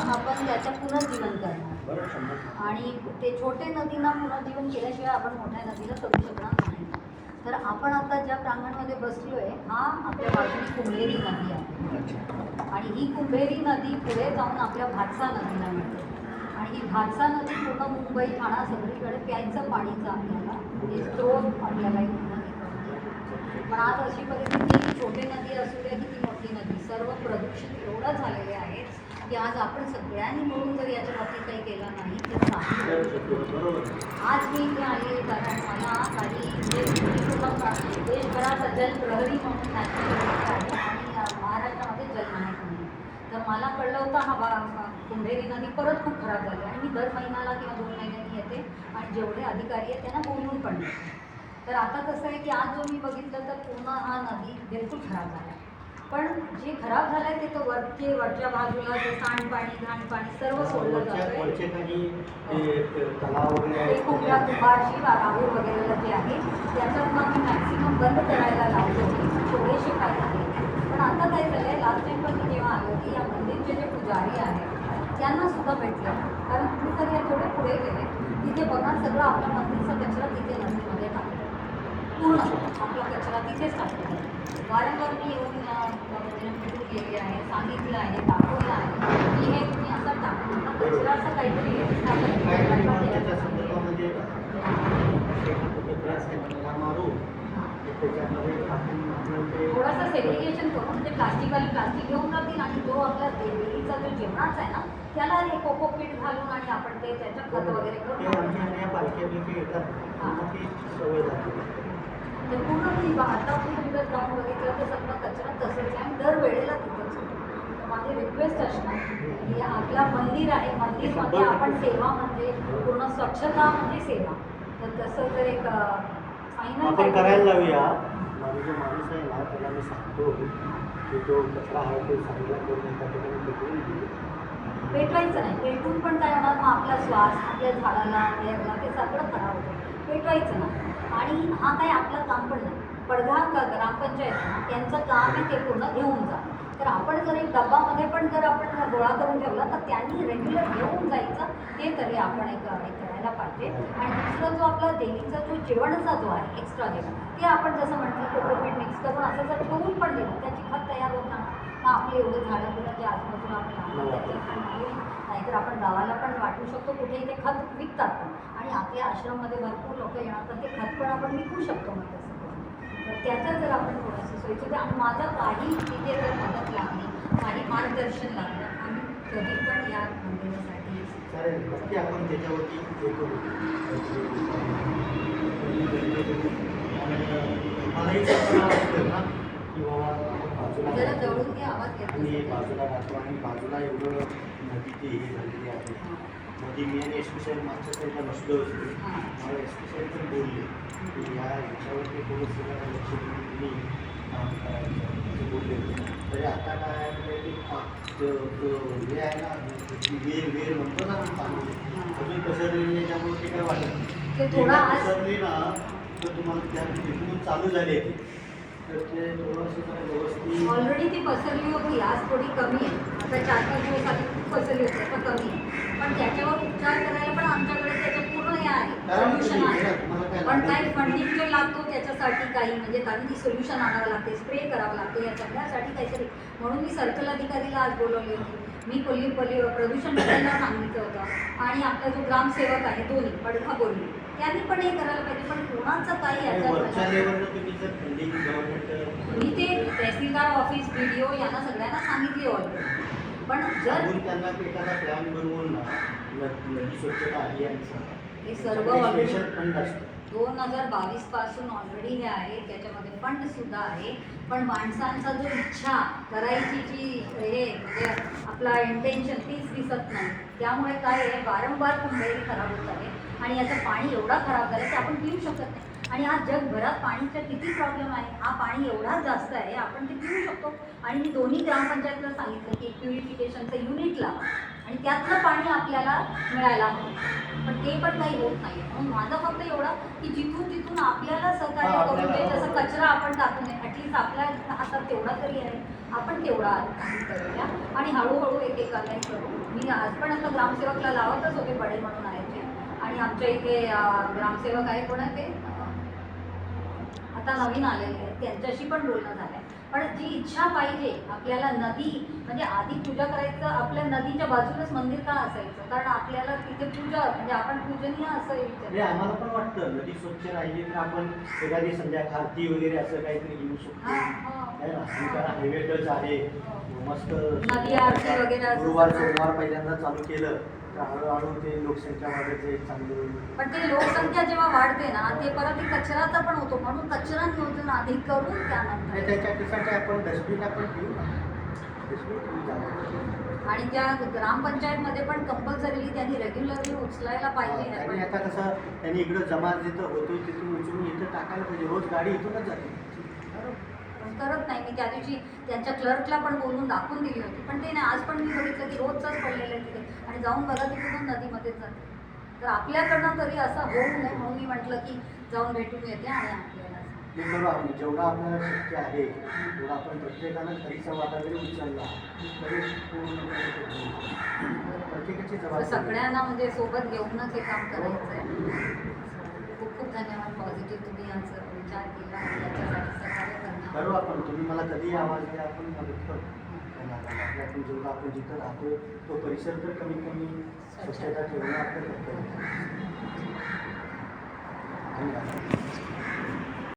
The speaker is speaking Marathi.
आपण त्याचं पुनर्जीवन करणार आणि ते छोटे नदींना पुनर्जीवन केल्याशिवाय आपण मोठ्या नदीला करू शकणार नाही. तर आपण आता ज्या प्रांगणामध्ये बसलोय हा आपल्या बाजूने कुंभेरी नदी आहे आणि ही कुंभेरी नदी पुढे जाऊन आपल्या भातसा नदीला मिळते आणि ही भातसा नदी पूर्ण मुंबई ठाणा सगळीकडे प्यायचं पाणीचं आपल्याला हे स्त्रोत आपल्याला पण आज अशी परिस्थिती की छोटी नदी असू द्या की ती मोठी नदी सर्व प्रदूषित एवढं झालेले आहे की आज आपण सगळ्यांनी मिळून जर याच्या बाबतीत काही केलं नाही तर नाही. आज मी इथे आले कारण मला काही देशभरात जल प्रहरी म्हणून आहे आणि महाराष्ट्रामध्ये जलनायक म्हणून तर मला कळलं होतं हा कुंभेरी नदी परत खूप खराब झाली आणि मी दर महिन्याला किंवा 2 महिन्यांनी येते आणि जेवढे अधिकारी आहेत त्यांना बोलवून पण देते. तर आता कसं आहे की आज जो मी बघितलं तर पूर्ण हा नदी बिलकुल खराब झाला पण जे खराब झालं आहे ते तो वरच्या बाजूला जे सांडपाणी घाणपाणी सर्व सोडलं जातं ते कुंभ्या कुंभारशी राहूर वगैरे जे आहे त्याच्यातून आम्ही मॅक्सिमम बंद करायला लावलं थोडेसे काय आहे. पण आता काय झालं आहे लास्ट टाईम पण मी जेव्हा आलो की या मंदिरचे जे पुजारी आहेत त्यांना सुद्धा भेटलं कारण तुम्ही तर या थोडे पुढे गेले तिथे बघा सगळं आपल्या मंदिरचा कचरा तिथे नदीमध्ये टाकला पूर्ण आपला कचरा तिथेच टाकला वारंवार मी येऊन भेटून गेले आहे सांगितलं आहे दाखवलं आहे की हे तुम्ही असं टाकू नका कचरा असं काहीतरी थोडंसं सेग्रिगेशन करून म्हणजे प्लास्टिकवाली प्लास्टिक घेऊन जातील आणि जो आपला देवीचा जो जेवणाचा आहे ना त्याला हे कोकोपीट घालून आणि आपण ते त्याच्यात खत वगैरे करून तर पूर्ण मी आता जर जाऊन बघितलं तर सगळं कचरा तसंच आहे आणि दरवेळेला तिथंच होतं. माझी रिक्वेस्ट असणार की आपला मंदिर आहे मंदिरमध्ये आपण सेवा म्हणजे पूर्ण स्वच्छता म्हणजे सेवा तर तसं जर एक आपण करायला लावूया. माझा जो माणूस आहे ना त्याला मी सांगतो की तो कचरा आहे तो चांगला करून एका ठिकाणी पेटवून देईल. पेटवायचं नाही पेटून पण काय होणार मग आपला श्वास आपल्या झाडाला एअरला ते सगळं खराब होतं. पेटवायचं ना आणि हा काय आपलं काम पण नाही पडघा ग्रामपंचायत त्यांचं काम आहे ते पूर्ण घेऊन जा. तर आपण जर एक डब्बामध्ये पण जर आपण गोळा करून ठेवला तर त्यांनी रेग्युलर घेऊन जायचं ते तरी आपण एक करायला पाहिजे. आणि दुसरा जो आपला देवीचा जो जेवणाचा जो आहे एक्स्ट्रा जेवण ते आपण जसं म्हटलं कोकोपीट मिक्स करून असं जर ठेवून पण दिलं त्याची खत तयार होताना मग आपले एवढे झाडं फुलं जे आजूबाजूला आपण नाहीतर आपण गावाला पण वाटू शकतो कुठेही ते खत विकतात पण आणि आपल्या आश्रममध्ये भरपूर लोक येणार तर ते खत पण आपण विकू शकतो मग तसं तर त्याचं जर आपण थोडंसं सोयीचं आणि माझं काही तिथे जर मदत लागली काही मार्गदर्शन लागलं आम्ही कधी पण या मंदिरासाठी चालेल नक्की आपण त्याच्यावरती हे करू. मलाही वाटतं ना की बाबा बाजूला जरा जवळून घे आवाज येतो आणि बाजूला राहतो आणि बाजूला एवढं नदीची ही झालेली आहे मध्ये मी आणि एस पी साहेब मागच्या साईडला बसलो होतो मला एस पी साहेब पण बोलले की ह्याच्यावरती थोडंसं लक्ष देऊन तुम्ही काम करायचं असं बोलले होते. तरी आता काय आहे की हे आहे ना वेर म्हणतो ना पाणी अजून पसरलेली आहे त्यामुळे ते काय वाटत ते थोडा पसरली ना तर तुम्हाला त्या तिथून चालू झाले तर ते थोडंसं व्यवस्थित ऑलरेडी ती पसरली होती आज थोडी कमी आहे आता 4-5 दिवस आधी खूप पसरली होती आता कमी आहे पण त्याच्यावर उपचार करायला पण आमच्याकडे त्याचं पूर्ण हे आहे सोल्युशन आहे. पण काही फंडिंग जो लागतो त्याच्यासाठी काही म्हणजे कारण ती सोल्युशन आणावं लागते स्प्रे करावं लागते या सगळ्यासाठी काहीतरी म्हणून मी सर्कल अधिकारीला आज बोलवली होती. मी प्रदूषण करायला सांगितलं होतं आणि आपला जो ग्रामसेवक आहे दोन्ही पडखा बोलली त्यांनी पण हे करायला पाहिजे पण कोणाचं काही मी ते तहसीलदार ऑफिस BDO यांना सगळ्यांना सांगितले ऑलरेडी पण जर त्यांना एखादा प्लॅन बनवून नदी स्वच्छता अभियान हे सर्व ऑलरेडी 2022 पासून ऑलरेडी हे आहे त्याच्यामध्ये फंड सुद्धा आहे पण माणसांचा जो इच्छा करायची जी हे म्हणजे आपला इंटेन्शन तीच दिसत नाही त्यामुळे काय आहे वारंवार कुंभेरी खराब होत आहे आणि याचं पाणी एवढा खराब झालं की आपण पिऊ शकत नाही आणि आज जगभरात पाणीचा किती प्रॉब्लेम आहे हा पाणी एवढा जास्त आहे आपण ते पिऊ शकतो आणि मी दोन्ही ग्रामपंचायतला सांगितलं की प्युरिफिकेशनचं युनिट लावा आणि त्यातलं पाणी आपल्याला मिळायला हवं पण ते पण काही होत नाही म्हणून माझं फक्त एवढं की जिथून आपल्याला सहकार्य करून जसं कचरा आपण टाकू नये ॲटलिस्ट आपल्या हातात तेवढा तरी आहे, आपण तेवढा आधी करूया आणि हळूहळू एकेकाला करू. मी आज पण आता ग्रामसेवकला लावतच होते, बडे म्हणून आहे ते, आणि आमच्या इथे ग्रामसेवक आहे, कोण आहे ते आता नवीन आलेले आहेत, त्यांच्याशी पण बोलणं झालं आहे. पण जी इच्छा पाहिजे आपल्याला, नदी म्हणजे आधी पूजा करायचं, आपल्या नदीच्या बाजूलाच मंदिर का असायचं, कारण आपल्याला तिथे पूजा म्हणजे आपण पूजनीय असं म्हणजे आम्हाला पण वाटतं नदी स्वच्छ राहिली तर आपण एखादी संध्याकाळ आरती वगैरे असं काहीतरी घेऊ शकतो. आहे ना, आणि कारण हायवे टच आहे, मस्त नदी आरती वगैरे असं गुरुवार सगळं. सोमवार पहिल्यांदा चालू केलं तर हळूहळू ते लोकसंख्या वाढायचं एक चांगलं. पण ते लोकसंख्या जेव्हा वाढते ना, ते परत एक कचराचा पण होतो, म्हणून कचरा नियोजन आधी करून आणि त्यानंतर. त्याच्यासाठी आपण डस्टबिन आपण घेऊ ना, डस्टबिन घेऊ जाऊ. आणि त्या ग्रामपंचायतमध्ये पण कंपल्सरीली त्यांनी रेग्युलरली उचलायला पाहिजे. आणि आता कसं त्यांनी इकडं जमा जिथं होतो तिथून उचलून इथं टाकायला पाहिजे, रोज गाडी इथूनच जाते. पण करत नाही. मी त्या दिवशी त्यांच्या क्लर्कला पण बोलून दाखवून दिली होती, पण ते नाही. आज पण मी बघितलं की रोजचाच पडलेलं आहे तिथे, आणि जाऊन बघा तिकडून नदीमध्येच जाते. तर आपल्याकडनं तरी असं होऊ नये म्हणून मी म्हटलं की जाऊन भेटून येते आणि आपल्याला मी बघा जेवढं आपल्याला शक्य आहे तेवढं आपण प्रत्येकानं खरीचा वाटा जरी उचलला तरी पूर्णपणे ते होईल. प्रत्येकाची तर जबाबदारी. सगळ्यांना म्हणजे सोबत घेऊनच हे काम करायचं आहे. खूप खूप धन्यवाद. पॉझिटिव्ह तुम्ही याचा विचार केला आणि याच्यासाठी सहकार्य करणार. करू आपण, तुम्ही मला कधीही आवाज द्या, आपण मदत करू. आपण जेवढं आपण जिथं राहतो तो परिसर तर कमीत कमी स्वच्छता ठेवणं आपलं कर्तव्य आहे. धन्यवाद.